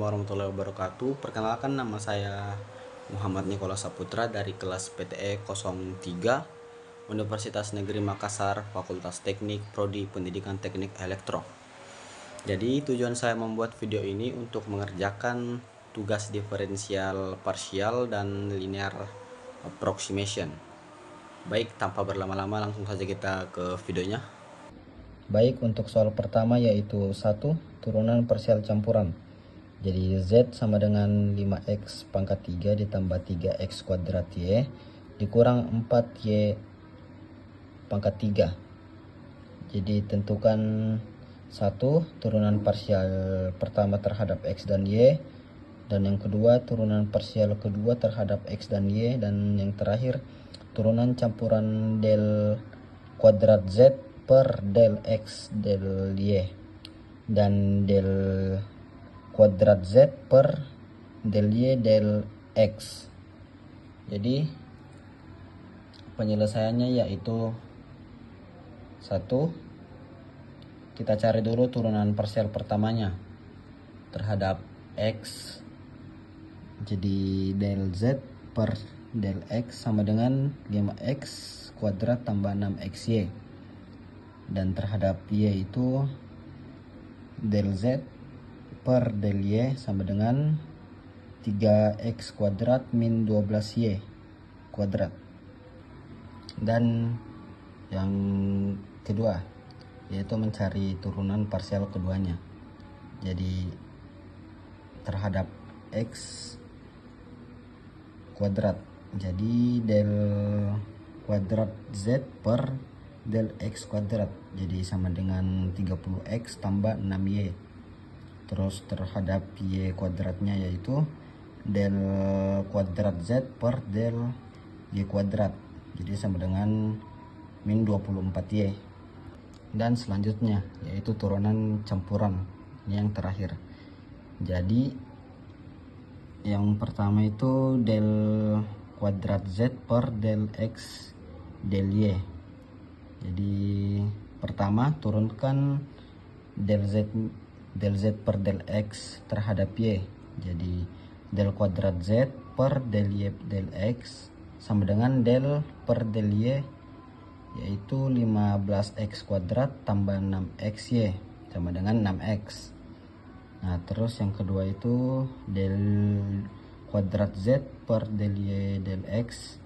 warahmatullahi wabarakatuh. Perkenalkan, nama saya Muhammad Nikola Saputra dari kelas PTE 03 Universitas Negeri Makassar, Fakultas Teknik, Prodi Pendidikan Teknik Elektro. Jadi tujuan saya membuat video ini untuk mengerjakan tugas diferensial parsial dan linear approximation. Baik, tanpa berlama-lama langsung saja kita ke videonya. Baik, untuk soal pertama yaitu 1. Turunan parsial campuran. Jadi Z sama dengan 5x pangkat 3 ditambah 3x kuadrat Y dikurang 4y pangkat 3. Jadi tentukan 1. Turunan parsial pertama terhadap X dan Y, dan yang kedua turunan parsial kedua terhadap X dan Y, dan yang terakhir turunan campuran del kuadrat Z per del X del Y dan del kuadrat Z per del Y del X. Jadi penyelesaiannya yaitu 1. Kita cari dulu turunan parsial pertamanya terhadap X. Jadi del Z per del X sama dengan 5x kuadrat tambah 6xy, dan terhadap Y itu del Z per del Y sama dengan 3x kuadrat min 12y kuadrat. Dan yang kedua yaitu mencari turunan parsial keduanya. Jadi terhadap X kuadrat, jadi del kuadrat Z per del X kuadrat, jadi sama dengan 30x tambah 6y. Terus terhadap Y kuadratnya yaitu del kuadrat Z per del Y kuadrat, jadi sama dengan min 24y. Dan selanjutnya yaitu turunan campuran yang terakhir. Jadi yang pertama itu del kuadrat Z per del X del Y. Jadi pertama turunkan del Z per del X terhadap Y. Jadi del kuadrat Z per del Y del X sama dengan del per del Y, yaitu 15x kuadrat tambah 6xy sama dengan 6x. Nah, terus yang kedua itu del kuadrat Z per del Y del X.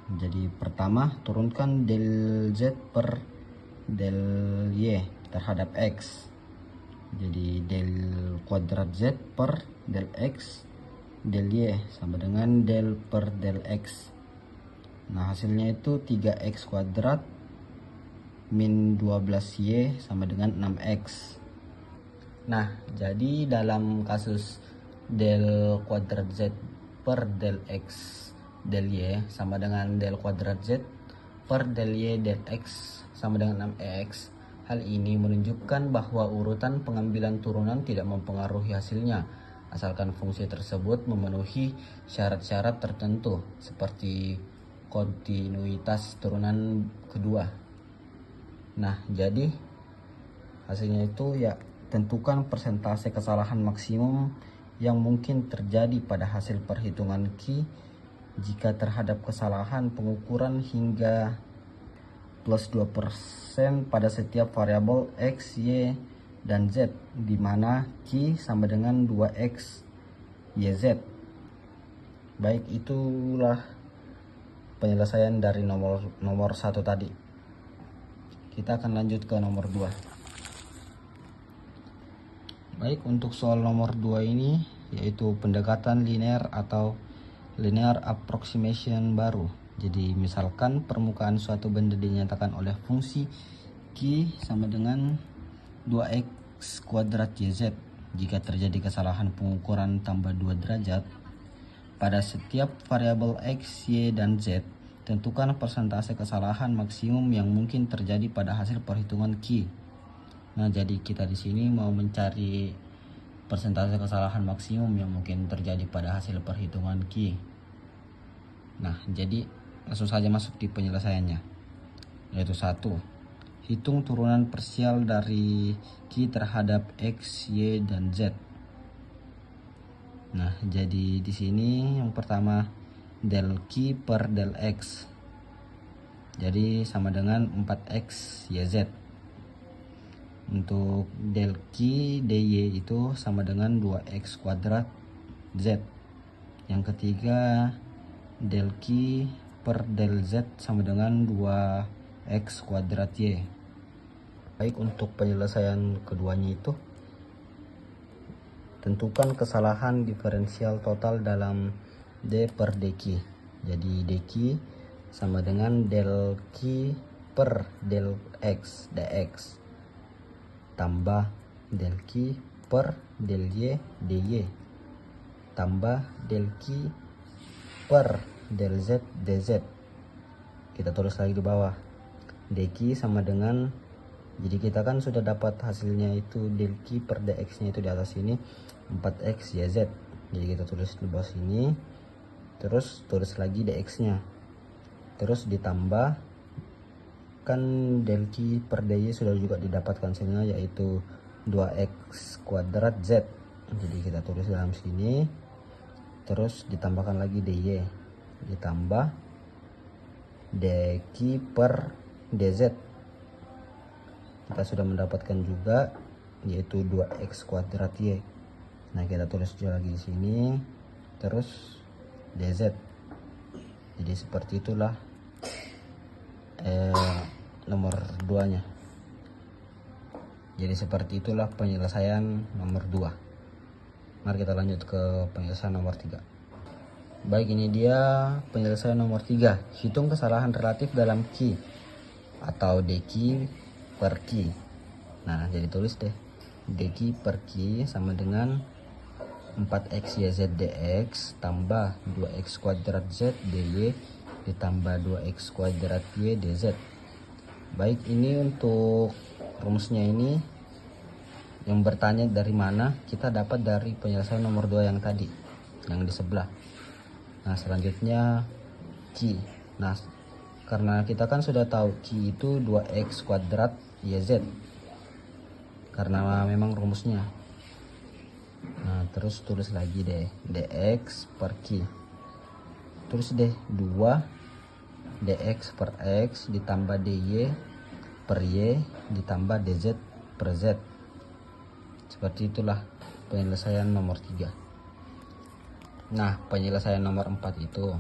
Jadi pertama turunkan del Z per del Y terhadap X. Jadi del kuadrat Z per del X del Y sama dengan del per del X. Nah, hasilnya itu 3x kuadrat min 12y sama dengan 6x. Nah, jadi dalam kasus del kuadrat Z per del X del Y sama dengan del kuadrat Z per del Y del X sama dengan 6x, hal ini menunjukkan bahwa urutan pengambilan turunan tidak mempengaruhi hasilnya, asalkan fungsi tersebut memenuhi syarat-syarat tertentu seperti kontinuitas turunan kedua. Nah, jadi hasilnya itu ya tentukan persentase kesalahan maksimum yang mungkin terjadi pada hasil perhitungan Q jika terhadap kesalahan pengukuran hingga plus 2% pada setiap variabel X, Y, dan Z, di mana Q sama dengan 2X YZ. Baik, itulah penyelesaian dari nomor 1 tadi. Kita akan lanjut ke nomor 2. Baik, untuk soal nomor 2 ini yaitu pendekatan linear atau linear approximation baru. Jadi misalkan permukaan suatu benda dinyatakan oleh fungsi Q sama dengan 2x kuadrat YZ. Jika terjadi kesalahan pengukuran tambah 2 derajat pada setiap variabel X, Y, dan Z, tentukan persentase kesalahan maksimum yang mungkin terjadi pada hasil perhitungan Q. Nah, jadi kita di sini mau mencari persentase kesalahan maksimum yang mungkin terjadi pada hasil perhitungan Q. Nah, jadi langsung saja masuk di penyelesaiannya. Yaitu 1. Hitung turunan parsial dari Q terhadap X, Y, dan Z. Nah, jadi di sini yang pertama del Q per del X. Jadi sama dengan 4X YZ. Untuk del Q dy itu sama dengan 2X kuadrat Z. Yang ketiga del Q per del Z sama dengan 2X kuadrat Y. Baik, untuk penyelesaian keduanya itu tentukan kesalahan diferensial total dalam D per dq. Jadi dq sama dengan del Q per del X dx tambah del Q per del Y dy tambah del Q per del Z dz. Kita tulis lagi di bawah. dq sama dengan, jadi kita kan sudah dapat hasilnya itu del Q per dx nya itu di atas ini 4x yz. Jadi kita tulis di bawah sini, terus tulis lagi dx nya, terus ditambah kan del Q per dy sudah juga didapatkan hasilnya yaitu 2x kuadrat z. Jadi kita tulis dalam sini, terus ditambahkan lagi dy, ditambah dq per dz. Kita sudah mendapatkan juga yaitu 2x kuadrat y. Nah, kita tulis juga lagi di sini, terus dz. Jadi seperti itulah nomor 2 nya. Jadi seperti itulah penyelesaian nomor 2. Mari kita lanjut ke penyelesaian nomor 3. Baik, ini dia penyelesaian nomor 3. Hitung kesalahan relatif dalam Q atau dq per Q. Nah, jadi tulis deh, dq per Q sama dengan 4x yz dx tambah 2x kuadrat z dy ditambah 2x kuadrat y dz. Baik, ini untuk rumusnya ini yang bertanya dari mana, kita dapat dari penyelesaian nomor 2 yang tadi, yang di sebelah. Nah, selanjutnya Q. Nah, karena kita kan sudah tahu Q itu 2x kuadrat yz karena memang rumusnya. Nah, terus tulis lagi deh dx per Q, tulis deh 2 dx per x ditambah dy per y ditambah dz per z. Seperti itulah penyelesaian nomor 3. Nah, penyelesaian nomor 4 itu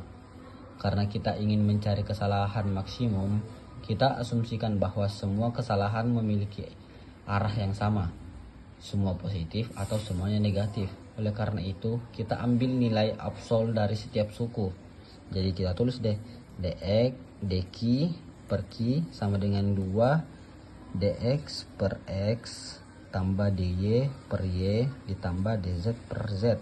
karena kita ingin mencari kesalahan maksimum, kita asumsikan bahwa semua kesalahan memiliki arah yang sama, semua positif atau semuanya negatif. Oleh karena itu, kita ambil nilai absol dari setiap suku. Jadi kita tulis deh dx dq per q sama dengan 2 dx per x tambah dy per y ditambah dz per z.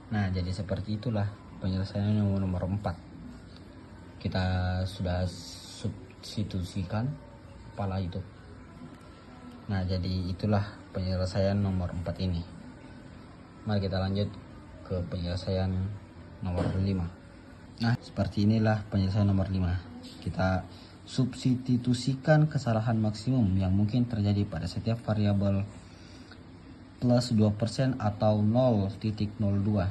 Nah, jadi seperti itulah penyelesaian nomor 4. Kita sudah substitusikan apalah itu. Nah, jadi itulah penyelesaian nomor 4 ini. Mari kita lanjut ke penyelesaian nomor 5. Nah, seperti inilah penyelesaian nomor 5. Kita substitusikan kesalahan maksimum yang mungkin terjadi pada setiap variabel plus 2% atau 0.02.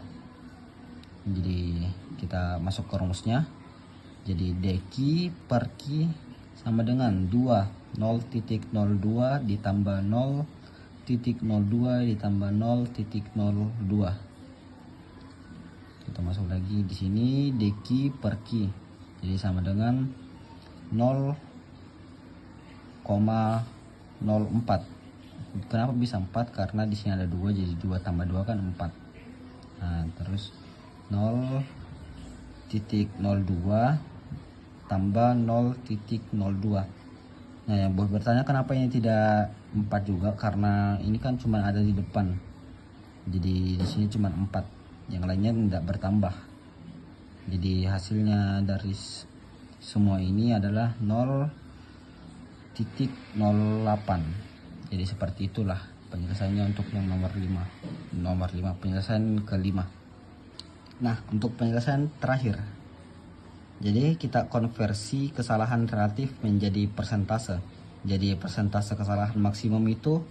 Jadi kita masuk ke rumusnya. Jadi dq per q sama dengan 2 0.02 ditambah 0.02 ditambah 0.02. Kita masuk lagi di sini dq per q. Jadi sama dengan 0,04. Kenapa bisa 4? Karena di sini ada 2, jadi 2 tambah 2 kan 4. Nah, terus 0.02 tambah 0.02. Nah, yang buat bertanya kenapa ini tidak 4 juga, karena ini kan cuma ada di depan. Jadi di sini cuma 4, yang lainnya tidak bertambah. Jadi hasilnya dari semua ini adalah 0.08. Jadi seperti itulah penyelesaiannya untuk yang nomor 5. Nomor 5, penyelesaian kelima. Nah, untuk penyelesaian terakhir, jadi kita konversi kesalahan relatif menjadi persentase. Jadi persentase kesalahan maksimum itu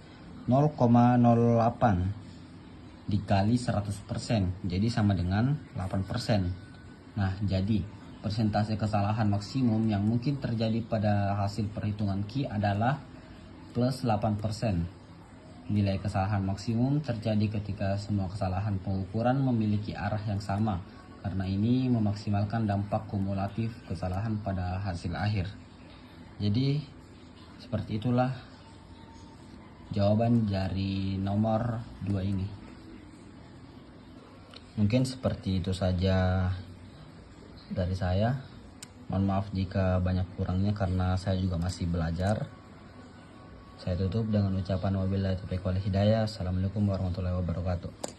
0,08. dikali 100%, jadi sama dengan 8%. Nah, jadi persentase kesalahan maksimum yang mungkin terjadi pada hasil perhitungan Q adalah plus 8%. Nilai kesalahan maksimum terjadi ketika semua kesalahan pengukuran memiliki arah yang sama, karena ini memaksimalkan dampak kumulatif kesalahan pada hasil akhir. Jadi seperti itulah jawaban dari nomor 2 ini. Mungkin seperti itu saja dari saya. Mohon maaf jika banyak kurangnya karena saya juga masih belajar. Saya tutup dengan ucapan wabillahi taufiq wal hidayah. Assalamualaikum warahmatullahi wabarakatuh.